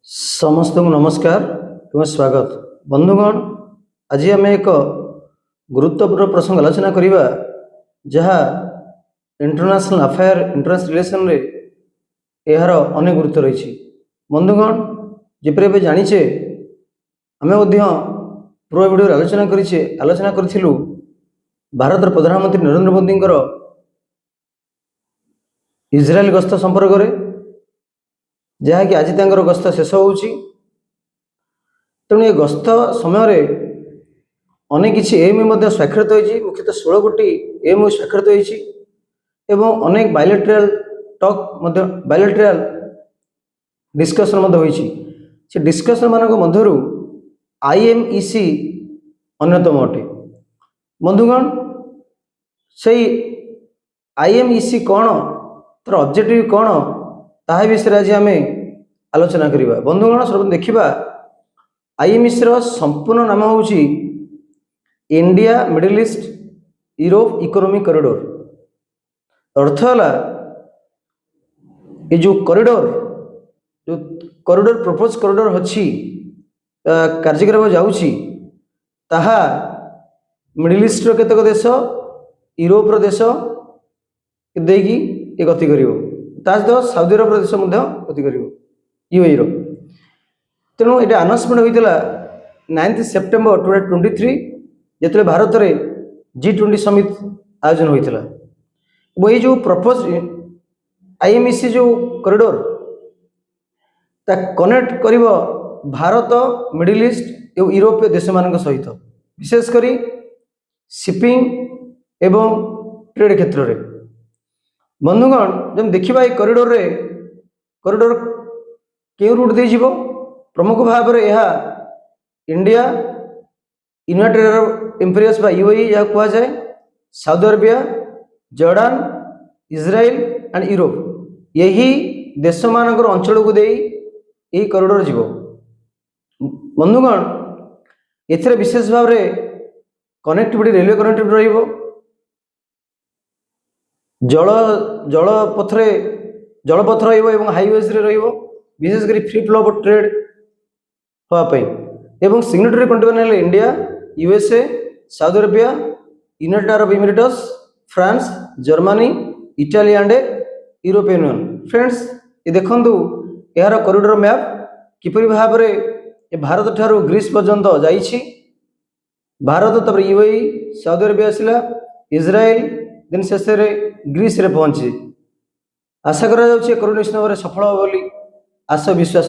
समस्त को नमस्कार एवं स्वागत। बंधुगण, आज आम एक गुरुत्वपूर्ण प्रसंग आलोचना करवा जहाँ इंटरनेशनल अफेयर इंटरनेशनल रिलेशन रे यार अनेक गुरुत्व रही। बंधुगण, जपरी जाचे आम पूर्व भिडियो आलोचना करूँ भारत प्रधानमंत्री नरेंद्र मोदी इज्राएल गस्त संपर्क में, जहाँकि आज तंकर गस्त शेष होची। तेणु ये गस्त समय अनेक किसी एम स्वाक्षरित होती, मुख्यतः 16 कोटी एम स्वाक्षरित होती एवं अनेक बायलैटरल टॉक बायलैटरल डिस्कशन होती। से डिस्कशन मानक मध्यरु IMEC अन्यतम अटे। बंधुगण, से IMEC कौन, तर ऑब्जेक्टिव कौन, ताहा विषय आज आम आलोचना करवा। बंधुगण, सर्व देखा IMEC संपूर्ण नाम हूँ India middle east Europe economic corridor. अर्थ है ये जो कॉरिडोर प्रपोज कॉरिडोर अच्छी कार्यक्रम जाऊँगी ताहा मिडिल ईस्ट केतक देश यूरोपर देश देकी ये गति कर साउदी अरब देश गति कर यूएई। तेणु ये आनाउंसमेंट होता 9 सेप्टेम्बर 2023 जिते भारत में G20 समिट आयोजन होता। ये जो प्रपोज IMEC जो कॉरिडोर ता कनेक्ट कर भारत मिडिल ईस्ट और यूरोपीय देश मान सहित विशेषकर शिपिंग एवं ट्रेड क्षेत्र में। बंधुगण, जब देखा ये कॉरिडोर क्यों रूट दे जीवो, प्रमुख भाव में यह इंडिया यूनाइटेड अरब एम्पायर्स बा UAE या कहा जाए, Saudi Arabia, Jordan, Israel and Europe, यही देश मानकर अंचल को दे यही कॉरिडोर जीवो। बंधुगण, एथिरे विशेष भाव में कनेक्टिविटी रेलवे कनेक्टिविटी रहिबो, जलपथ रहिबो, हाईवेज रे रहिबो, विशेषकर फ्री फ्लो ऑफ ट्रेड होवाई एवं सिग्नेटरी कंट्री ने India, USA, Saudi Arabia, United Arab Emirates, France, Germany, Italy and European Union. Friends, ये देखंतु यार कॉरिडोर मैप किपरि भाव में भारत ठारू ग्रीस पर्यंत जाइछि। भारत तब UAE, साउदी अरेबिया आसला, इज्राइल, देन शेष ग्रीस रे पहुंची। आशा करा जाउछि कॉरिडोर निश्चित भाव में सफल हो बोली आशा विश्वास।